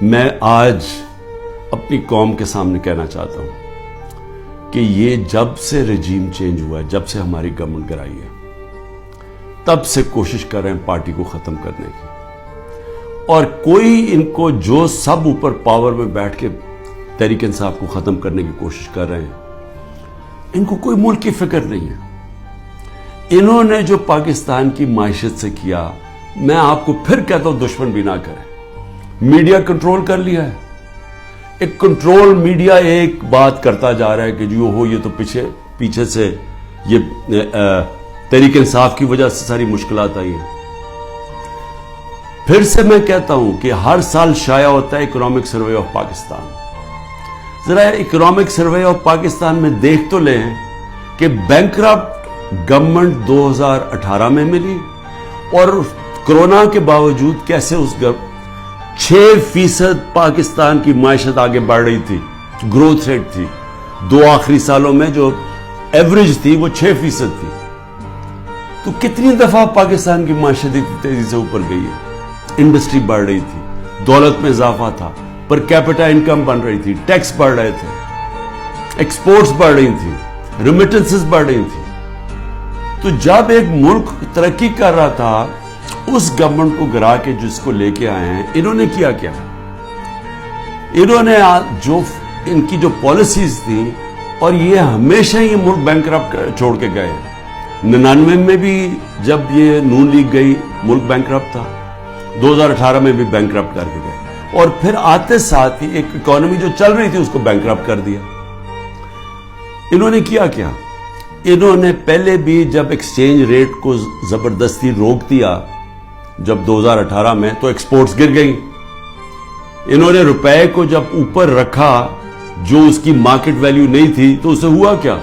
میں آج اپنی قوم کے سامنے کہنا چاہتا ہوں کہ یہ جب سے رجیم چینج ہوا ہے، جب سے ہماری گورنمنٹ گرائی ہے، تب سے کوشش کر رہے ہیں پارٹی کو ختم کرنے کی، اور کوئی ان کو جو سب اوپر پاور میں بیٹھ کے تحریک انصاف کو ختم کرنے کی کوشش کر رہے ہیں، ان کو کوئی ملک کی فکر نہیں ہے۔ انہوں نے جو پاکستان کی معیشت سے کیا، میں آپ کو پھر کہتا ہوں دشمن بھی نہ کرے۔ میڈیا کنٹرول کر لیا ہے، ایک کنٹرول میڈیا ایک بات کرتا جا رہا ہے کہ جو ہو، یہ تو پیچھے سے یہ تحریک انصاف کی وجہ سے ساری مشکلات آئی ہیں۔ پھر سے میں کہتا ہوں کہ ہر سال شائع ہوتا ہے اکنامک سروے آف پاکستان۔ ذرا اکنامک سروے آف پاکستان میں دیکھ تو لیں کہ بینکرپٹ گورنمنٹ 2018 میں ملی، اور کرونا کے باوجود کیسے اس 6% پاکستان کی معیشت آگے بڑھ رہی تھی، گروتھ ریٹ تھی۔ دو آخری سالوں میں جو ایوریج تھی وہ 6% تھی۔ تو کتنی دفعہ پاکستان کی معیشت اتنی تیزی سے اوپر گئی ہے؟ انڈسٹری بڑھ رہی تھی، دولت میں اضافہ تھا، پر کیپٹا انکم بن رہی تھی، ٹیکس بڑھ رہے تھے، ایکسپورٹس بڑھ رہی تھی، ریمیٹنسز بڑھ رہی تھی۔ تو جب ایک ملک ترقی کر رہا تھا، اس گورنمنٹ کو گرا کے جس کو لے کے آئے ہیں، انہوں نے کیا کیا؟ انہوں نے ان کی جو پالیسیز تھی، اور یہ ہمیشہ یہ ملک بینکرپٹ چھوڑ کے گئے ہیں۔ 99 میں بھی جب یہ نون لیگ گئی، ملک بینکرپٹ تھا، 2018 میں بھی بینکرپٹ کر کے گئے، اور پھر آتے ساتھ ہی ایک اکانومی جو چل رہی تھی اس کو بینکرپٹ کر دیا۔ انہوں نے کیا کیا؟ انہوں نے پہلے بھی جب ایکسچینج ریٹ کو زبردستی روک دیا، جب 2018 میں، تو ایکسپورٹس گر گئی۔ انہوں نے روپے کو جب اوپر رکھا جو اس کی مارکیٹ ویلیو نہیں تھی، تو اسے ہوا کیا؟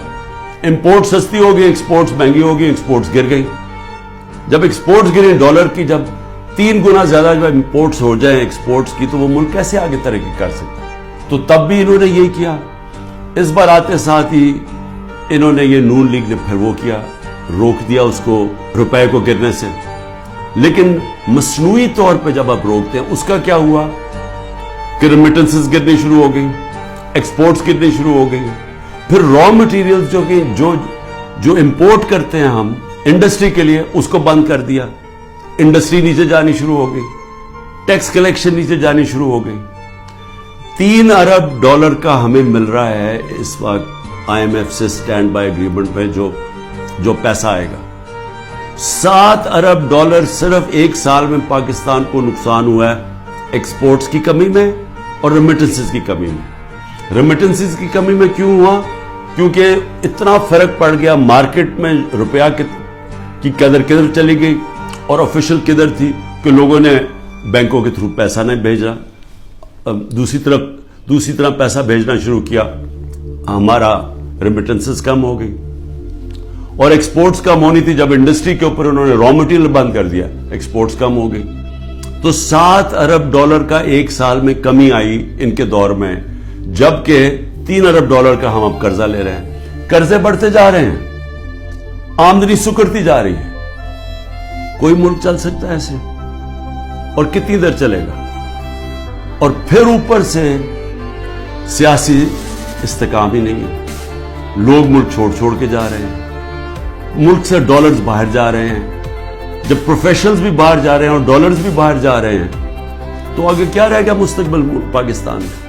امپورٹ سستی ہو گئی، ایکسپورٹس مہنگی ہو گئی، ایکسپورٹس گر گئی۔ جب ایکسپورٹس گرے ڈالر کی، جب 3 گنا زیادہ جب امپورٹس ہو جائیں ایکسپورٹس کی، تو وہ ملک کیسے آگے ترقی کر سکتا؟ تو تب بھی انہوں نے یہی کیا۔ اس بار آتے ساتھ ہی انہوں نے یہ نون لیگ نے پھر وہ کیا، روک دیا اس کو روپے کو گرنے سے۔ لیکن مصنوعی طور پہ جب آپ روکتے ہیں، اس کا کیا ہوا کہ ریمیٹنسز گرنی شروع ہو گئی، ایکسپورٹس گرنی شروع ہو گئی۔ پھر را مٹیریلز جو امپورٹ کرتے ہیں ہم انڈسٹری کے لیے، اس کو بند کر دیا، انڈسٹری نیچے جانی شروع ہو گئی، ٹیکس کلیکشن نیچے جانی شروع ہو گئی۔ 3 ارب ڈالر کا ہمیں مل رہا ہے اس وقت IMF سے سٹینڈ بائی ایگریمنٹ پہ جو پیسہ آئے گا۔ 7 ارب ڈالر صرف ایک سال میں پاکستان کو نقصان ہوا ہے ایکسپورٹس کی کمی میں اور ریمیٹنسز کی کمی میں۔ ریمیٹنسز کی کمی میں کیوں ہوا؟ کیونکہ اتنا فرق پڑ گیا مارکیٹ میں، روپیہ کی قدر کدھر چلی گئی، اور آفیشل کدھر تھی کہ لوگوں نے بینکوں کے تھرو پیسہ نہیں بھیجا، دوسری طرح پیسہ بھیجنا شروع کیا، ہمارا ریمیٹنسز کم ہو گئی، اور ایکسپورٹس کم ہونی تھی۔ جب انڈسٹری کے اوپر انہوں نے را مٹیریل بند کر دیا، ایکسپورٹس کم ہو گئی۔ تو 7 ارب ڈالر کا ایک سال میں کمی آئی ان کے دور میں، جبکہ 3 ارب ڈالر کا ہم اب قرضہ لے رہے ہیں۔ قرضے بڑھتے جا رہے ہیں، آمدنی سکڑتی جا رہی ہے۔ کوئی ملک چل سکتا ہے ایسے؟ اور کتنی دیر چلے گا؟ اور پھر اوپر سے سیاسی استحکام ہی نہیں ہے، لوگ ملک چھوڑ کے جا رہے ہیں، ملک سے ڈالرز باہر جا رہے ہیں۔ جب پروفیشنلز بھی باہر جا رہے ہیں اور ڈالرز بھی باہر جا رہے ہیں، تو آگے کیا رہے گا مستقبل پاکستان میں؟